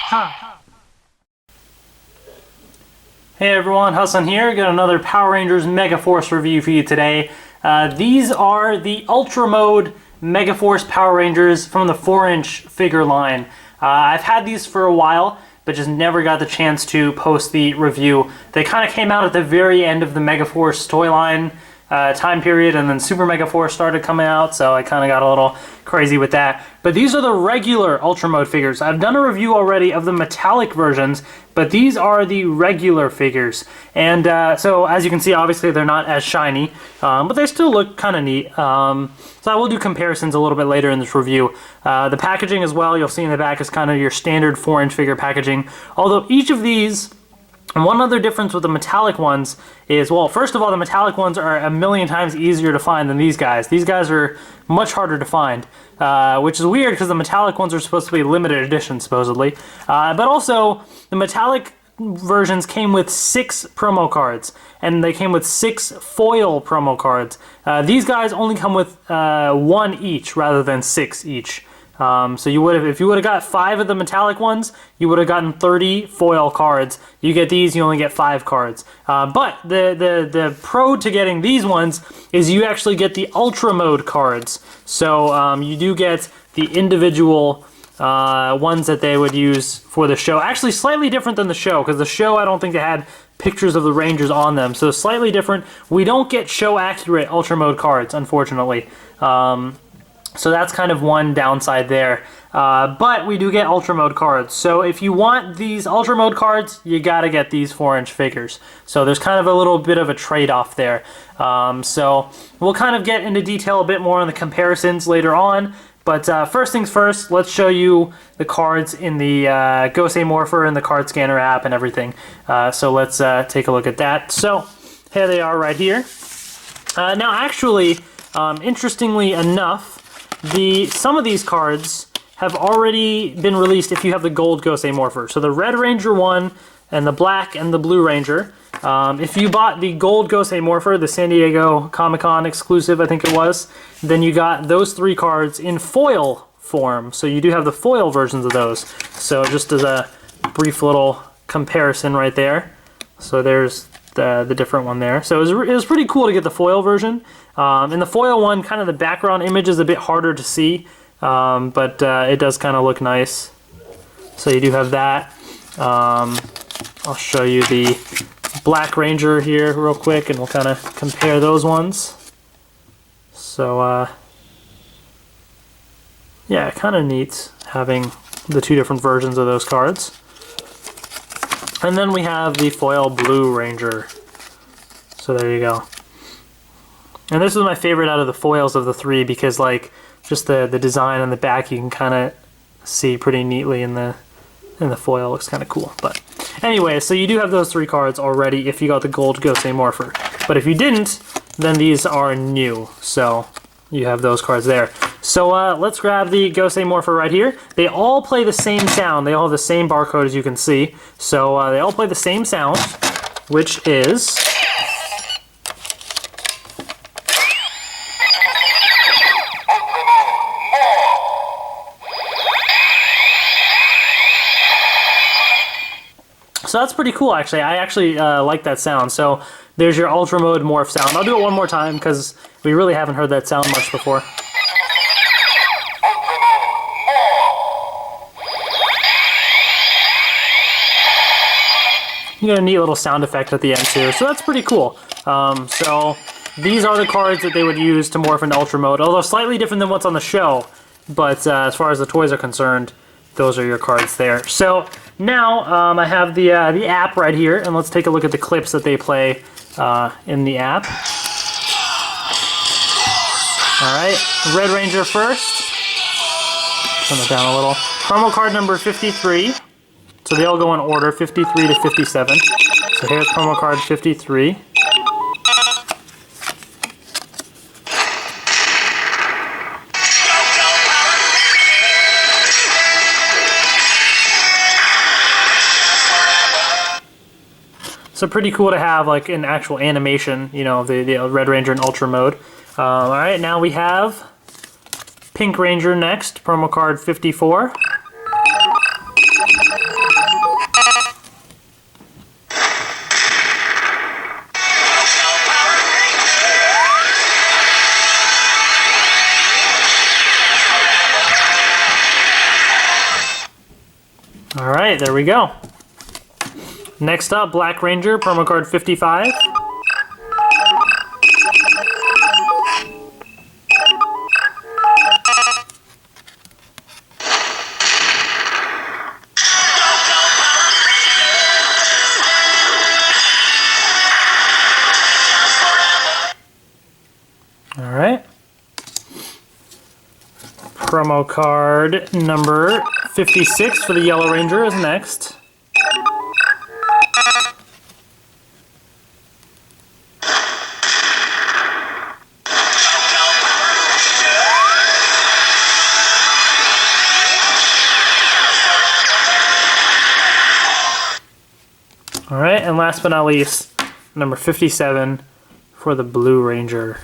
Hey everyone, Hassan here. Got another Power Rangers Megaforce review for you today. These are the Ultra Mode Megaforce Power Rangers from the 4-inch figure line. I've had these for a while, but just never got the chance to post the review. They kind of came out at the very end of the Megaforce Toyline time period, and then Super Megaforce started coming out, so I kind of got a little crazy with that. But these are the regular Ultra Mode figures. I've done a review already of the metallic versions, but these are the regular figures. And so as you can see, obviously they're not as shiny, but they still look kind of neat. So I will do comparisons a little bit later in this review. The packaging as well, you'll see in the back, is kind of your standard 4-inch figure packaging. Although each of these, and one other difference with the metallic ones is, well, first of all, the metallic ones are a million times easier to find than these guys. These guys are much harder to find, which is weird because the metallic ones are supposed to be limited edition, supposedly. But also, the metallic versions came with 6 promo cards, and they came with 6 foil promo cards. These guys only come with 1 each rather than 6 each. So you would have, if you would have got 5 of the metallic ones, you would have gotten 30 foil cards. You get these, you only get 5 cards. But the pro to getting these ones is you actually get the Ultra Mode cards. So you do get the individual ones that they would use for the show. Actually, slightly different than the show, because the show, I don't think they had pictures of the Rangers on them. So slightly different. We don't get show accurate Ultra Mode cards, unfortunately. So that's kind of one downside there. But we do get Ultra Mode cards. So if you want these Ultra Mode cards, you gotta get these 4-inch figures. So there's kind of a little bit of a trade-off there. So we'll kind of get into detail a bit more on the comparisons later on. But first things first, let's show you the cards in the Gosei Morpher and the card scanner app and everything. So let's take a look at that. So here they are right here. Now actually, interestingly enough, some of these cards have already been released if you have the gold Gosei Morpher. So the Red Ranger one and the Black and the Blue Ranger. If you bought the gold Gosei Morpher, the San Diego Comic-Con exclusive, I think it was, then you got those 3 cards in foil form. So you do have the foil versions of those. So just as a brief little comparison right there. So there's the different one there. So it was pretty cool to get the foil version. In the foil one, kind of the background image is a bit harder to see, but it does kind of look nice. So you do have that. I'll show you the Black Ranger here real quick, and we'll kind of compare those ones. So yeah, kind of neat having the 2 different versions of those cards. And then we have the foil Blue Ranger. So there you go. And this is my favorite out of the foils of the 3 because, like, just the design on the back you can kind of see pretty neatly in the foil. Looks kind of cool. But anyway, so you do have those 3 cards already if you got the gold Gosei Morpher. But if you didn't, then these are new. So you have those cards there. So let's grab the Gosei Morpher right here. They all play the same sound. They all have the same barcode, as you can see. So they all play the same sound, which is... So that's pretty cool, actually. I actually like that sound. So there's your Ultra Mode Morph sound. I'll do it one more time because we really haven't heard that sound much before. You get a neat little sound effect at the end too, so that's pretty cool. So these are the cards that they would use to morph into Ultra Mode, although slightly different than what's on the show. But as far as the toys are concerned, those are your cards there. So now I have the app right here, and let's take a look at the clips that they play in the app. All right, Red Ranger first. Turn it down a little. Promo card number 53. So they all go in order, 53 to 57. So here's promo card 53. So pretty cool to have like an actual animation, you know, the Red Ranger in Ultra Mode. All right, now we have Pink Ranger next, promo card 54. All right, there we go. Next up, Black Ranger, promo card 55. All right. Promo card number 56 for the Yellow Ranger is next. All right, and last but not least, number 57 for the Blue Ranger.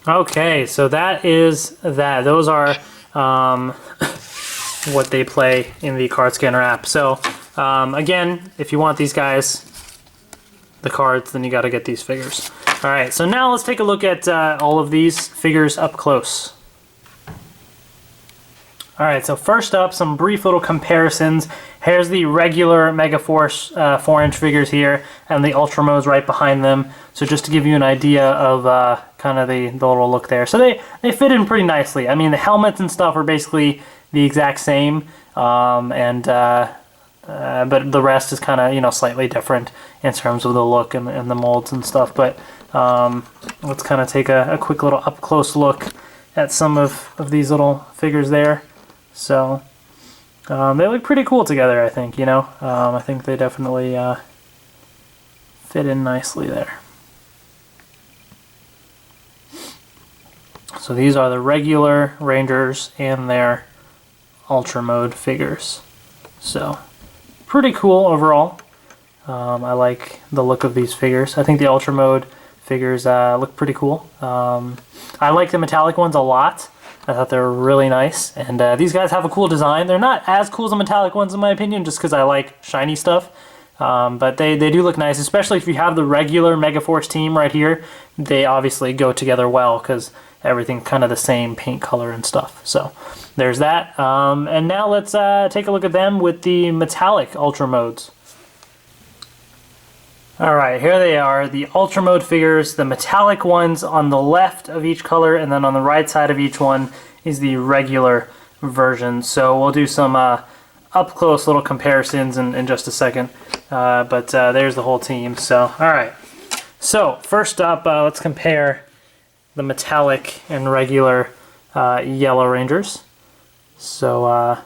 Okay, so that is that. Those are what they play in the card scanner app. So again, if you want these guys, the cards, then you got to get these figures. All right, so now let's take a look at all of these figures up close. All right, so first up, some brief little comparisons. Here's the regular Megaforce 4-inch figures here, and the Ultra Modes right behind them. So just to give you an idea of kind of the little look there. So they fit in pretty nicely. I mean, the helmets and stuff are basically the exact same, but the rest is kind of, you know, slightly different in terms of the look and the molds and stuff. But let's kind of take a quick little up close look at some of these little figures there. So they look pretty cool together, I think, you know. I think they definitely fit in nicely there. So these are the regular Rangers and their Ultra Mode figures. So pretty cool overall. I like the look of these figures. I think the Ultra Mode figures look pretty cool. I like the metallic ones a lot. I thought they were really nice, and these guys have a cool design. They're not as cool as the metallic ones in my opinion, just because I like shiny stuff, but they do look nice, especially if you have the regular Megaforce team right here. They obviously go together well because everything's kind of the same paint color and stuff. So there's that, and now let's take a look at them with the metallic Ultra Modes. Alright, here they are, the Ultra Mode figures, the metallic ones on the left of each color, and then on the right side of each one is the regular version. So we'll do some up-close little comparisons in just a second, but there's the whole team. So, alright. So, first up, let's compare the metallic and regular Yellow Rangers. So,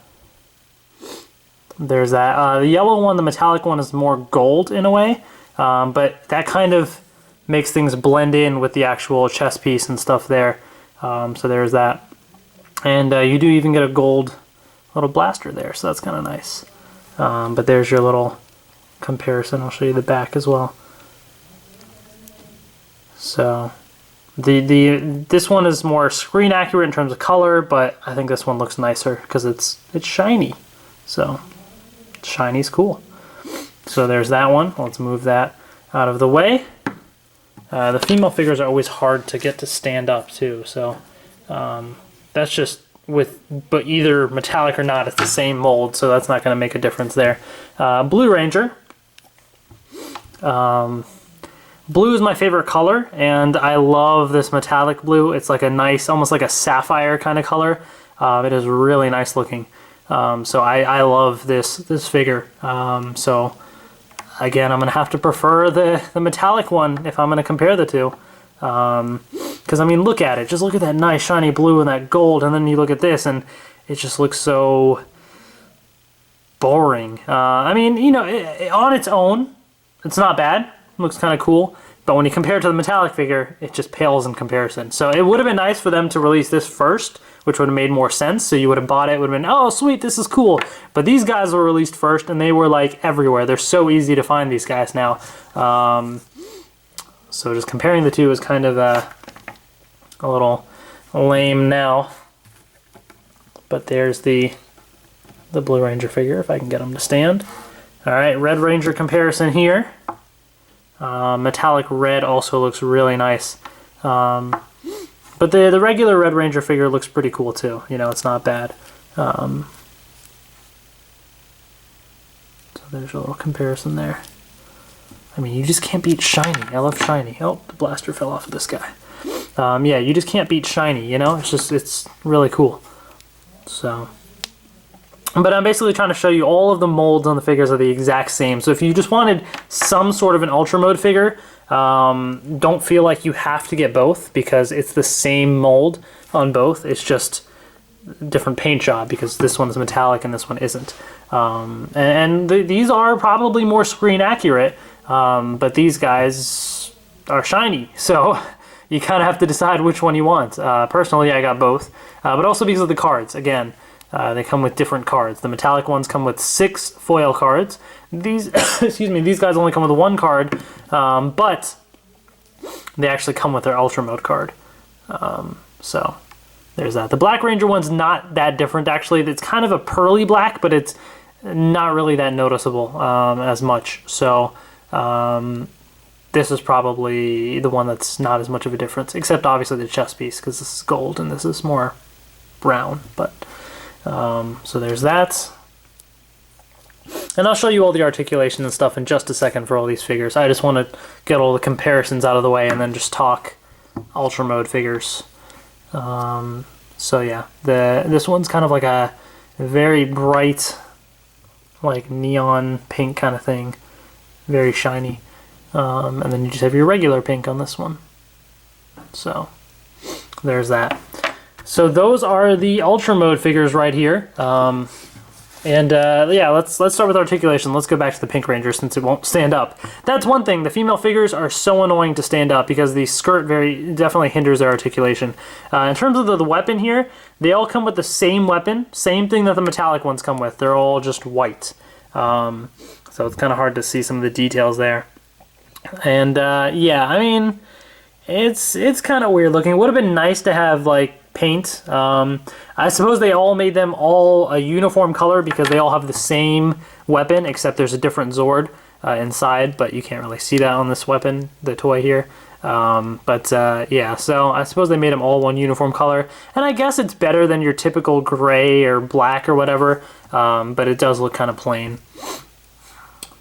there's that. The yellow one, the metallic one, is more gold in a way. But that kind of makes things blend in with the actual chest piece and stuff there. So there's that. And you do even get a gold little blaster there, so that's kind of nice. But there's your little comparison. I'll show you the back as well. So this one is more screen accurate in terms of color, but I think this one looks nicer because it's shiny. So shiny's cool. So there's that one. Let's move that out of the way. The female figures are always hard to get to stand up too, so that's just but either metallic or not, it's the same mold, so that's not going to make a difference there. Blue Ranger. Blue is my favorite color, and I love this metallic blue. It's like a nice, almost like a sapphire kind of color. It is really nice looking. So I love this figure. So again, I'm going to have to prefer the metallic one if I'm going to compare the two. Because, I mean, look at it. Just look at that nice shiny blue and that gold, and then you look at this, and it just looks so boring. I mean, you know, on its own, it's not bad. It looks kind of cool. But when you compare it to the metallic figure, it just pales in comparison. So it would have been nice for them to release this first, which would have made more sense. So you would have bought it, it would have been, oh sweet, this is cool. But these guys were released first, and they were like everywhere. They're so easy to find, these guys now. So just comparing the two is kind of a little lame now. But there's the the Blue Ranger figure if I can get him to stand. All right, Red Ranger comparison here. Metallic red also looks really nice. But the regular Red Ranger figure looks pretty cool too. You know, it's not bad. So there's a little comparison there. I mean, you just can't beat shiny. I love shiny. Oh, the blaster fell off of this guy. Yeah, you just can't beat shiny, you know? It's really cool. So, but I'm basically trying to show you all of the molds on the figures are the exact same. So if you just wanted some sort of an Ultra Mode figure, don't feel like you have to get both because it's the same mold on both. It's just different paint job because this one's metallic and this one isn't. These are probably more screen accurate, but these guys are shiny. So you kind of have to decide which one you want. Personally, I got both, but also because of the cards. Again, they come with different cards. The metallic ones come with 6 foil cards. These, excuse me, these guys only come with 1 card, but they actually come with their Ultra Mode card. So there's that. The Black Ranger one's not that different, actually. It's kind of a pearly black, but it's not really that noticeable as much. So this is probably the one that's not as much of a difference, except obviously the chest piece, because this is gold and this is more brown. But so there's that. And I'll show you all the articulation and stuff in just a second for all these figures. I just want to get all the comparisons out of the way and then just talk Ultra Mode figures. So yeah, this one's kind of like a very bright, like neon pink kind of thing, very shiny. And then you just have your regular pink on this one. So there's that. So those are the Ultra Mode figures right here. Yeah, let's start with articulation. Let's go back to the Pink Ranger since it won't stand up. That's one thing. The female figures are so annoying to stand up because the skirt definitely hinders their articulation. In terms of the weapon here, they all come with the same weapon, same thing that the metallic ones come with. They're all just white. So it's kind of hard to see some of the details there. And yeah, I mean, it's kind of weird looking. It would have been nice to have like paint. I suppose they all made them all a uniform color because they all have the same weapon, except there's a different Zord inside, but you can't really see that on this weapon, the toy here. Yeah, so I suppose they made them all one uniform color, and I guess it's better than your typical gray or black or whatever, but it does look kind of plain.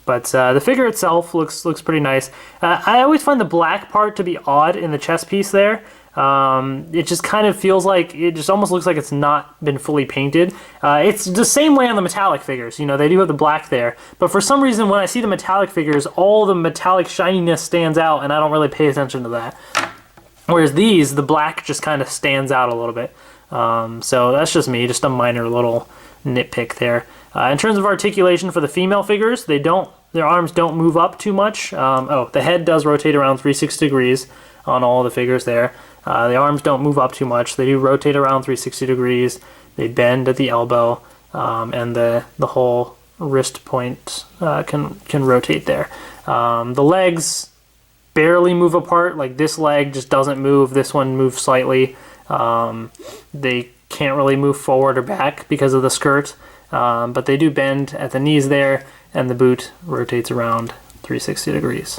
But the figure itself looks pretty nice. I always find the black part to be odd in the chest piece there. It just kind of feels like, it just almost looks like it's not been fully painted. It's the same way on the metallic figures, you know, they do have the black there, but for some reason when I see the metallic figures, all the metallic shininess stands out and I don't really pay attention to that. Whereas these, the black just kind of stands out a little bit. So that's just me, just a minor little nitpick there. In terms of articulation for the female figures, their arms don't move up too much. Oh, the head does rotate around 360 degrees on all the figures there. The arms don't move up too much. They do rotate around 360 degrees. They bend at the elbow, and the whole wrist point can rotate there. The legs barely move apart. Like this leg just doesn't move. This one moves slightly. They can't really move forward or back because of the skirt, but they do bend at the knees there, and the boot rotates around 360 degrees.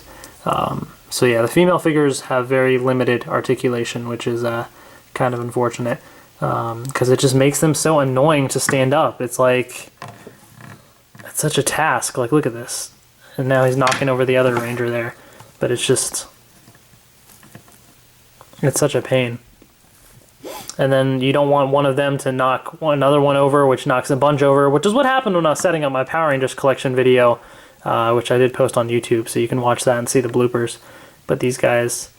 So yeah, the female figures have very limited articulation, which is kind of unfortunate, because it just makes them so annoying to stand up. It's like, it's such a task. Like, look at this. And now he's knocking over the other Ranger there. But it's just, it's such a pain. And then you don't want one of them to knock another one over, which knocks a bunch over, which is what happened when I was setting up my Power Rangers collection video, which I did post on YouTube, so you can watch that and see the bloopers. But these guys,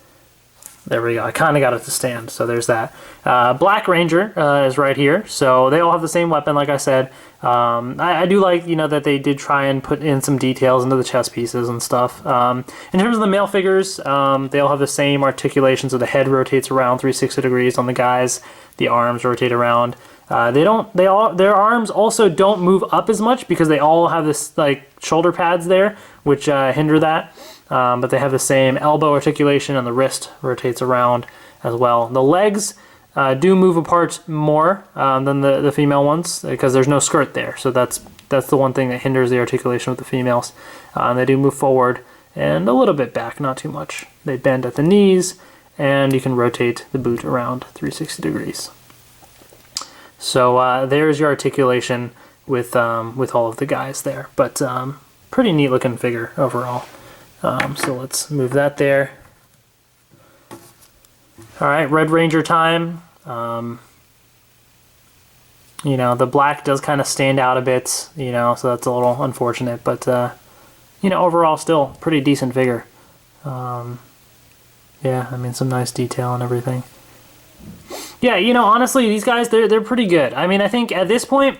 there we go. I kind of got it to stand, so there's that. Black Ranger is right here, so they all have the same weapon, like I said. I do like, you know, that they did try and put in some details into the chest pieces and stuff. In terms of the male figures, they all have the same articulation, so the head rotates around 360 degrees on the guys. The arms rotate around. Their arms also don't move up as much because they all have this like shoulder pads there, which hinder that. But they have the same elbow articulation, and the wrist rotates around as well. The legs, do move apart more than the female ones because there's no skirt there. So that's the one thing that hinders the articulation with the females. They do move forward and a little bit back, not too much. They bend at the knees, and you can rotate the boot around 360 degrees. So there's your articulation with all of the guys there. But pretty neat looking figure overall. So let's move that there. All right, Red Ranger time. You know, the black does kind of stand out a bit, you know, so that's a little unfortunate, but, you know, overall still pretty decent figure. Yeah, I mean, some nice detail and everything. Yeah, you know, honestly, these guys, they're pretty good. I mean, I think at this point,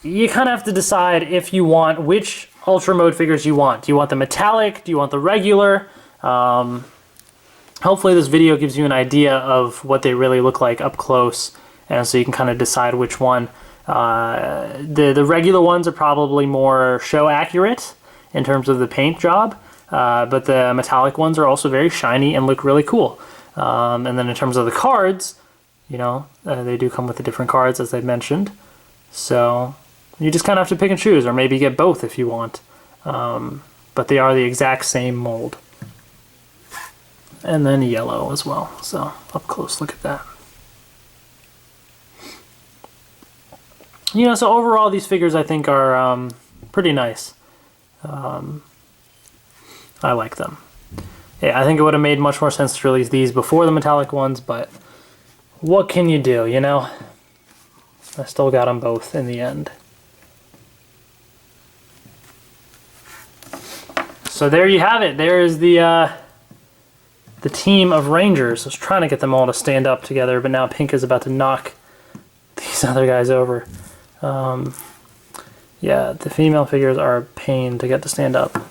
you kind of have to decide if you want which Ultra Mode figures you want. Do you want the metallic? Do you want the regular? Hopefully this video gives you an idea of what they really look like up close, and so you can kind of decide which one. The regular ones are probably more show accurate in terms of the paint job, but the metallic ones are also very shiny and look really cool. And then in terms of the cards, you know, they do come with the different cards, as I mentioned. So you just kind of have to pick and choose, or maybe get both if you want. But they are the exact same mold. And then yellow as well. So up close, look at that. You know, so overall these figures I think are pretty nice. I like them. Yeah, I think it would have made much more sense to release these before the metallic ones, but what can you do, you know? I still got them both in the end. So there you have it. There is the team of Rangers. I was trying to get them all to stand up together, but now Pink is about to knock these other guys over. Yeah, the female figures are a pain to get to stand up.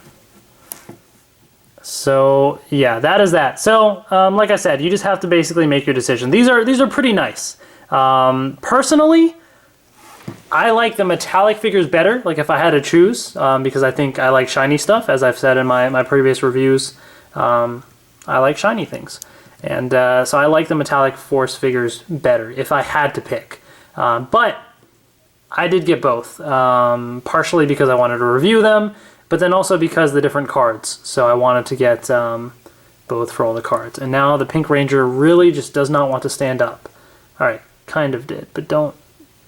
So yeah, that is that. So like I said, you just have to basically make your decision. These are pretty nice. Personally, I like the metallic figures better, like if I had to choose, because I think I like shiny stuff, as I've said in my previous reviews. I like shiny things. And so I like the metallic Force figures better if I had to pick. But I did get both, partially because I wanted to review them, but then also because the different cards. So I wanted to get both for all the cards. And now the Pink Ranger really just does not want to stand up. Alright, kind of did, but don't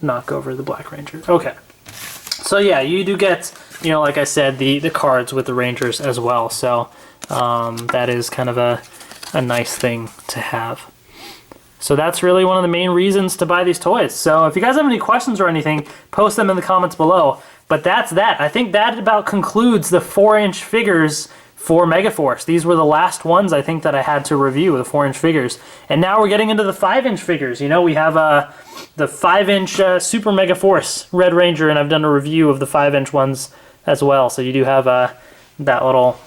knock over the Black Ranger. Okay. So yeah, you do get, you know, like I said, the cards with the Rangers as well. So that is kind of a nice thing to have. So that's really one of the main reasons to buy these toys. So if you guys have any questions or anything, post them in the comments below. But that's that. I think that about concludes the 4-inch figures for Megaforce. These were the last ones I think that I had to review, the 4-inch figures. And now we're getting into the 5-inch figures. You know, we have the 5-inch Super Megaforce Red Ranger, and I've done a review of the 5-inch ones as well. So you do have that little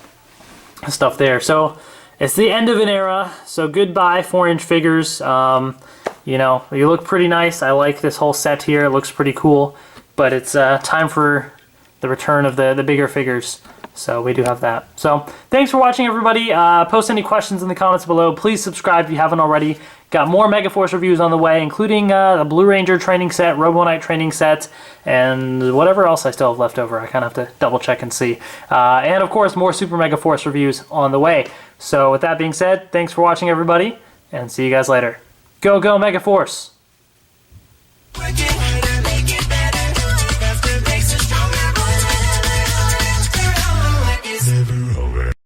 stuff there. So it's the end of an era. So goodbye 4-inch figures. You know, you look pretty nice. I like this whole set here. It looks pretty cool. But it's time for the return of the bigger figures. So we do have that. So thanks for watching, everybody. Post any questions in the comments below. Please subscribe if you haven't already. Got more Megaforce reviews on the way, including the Blue Ranger training set, Robo Knight training set, and whatever else I still have left over. I kind of have to double check and see. And of course, more Super Megaforce reviews on the way. So with that being said, thanks for watching, everybody, and see you guys later. Go, go, Megaforce!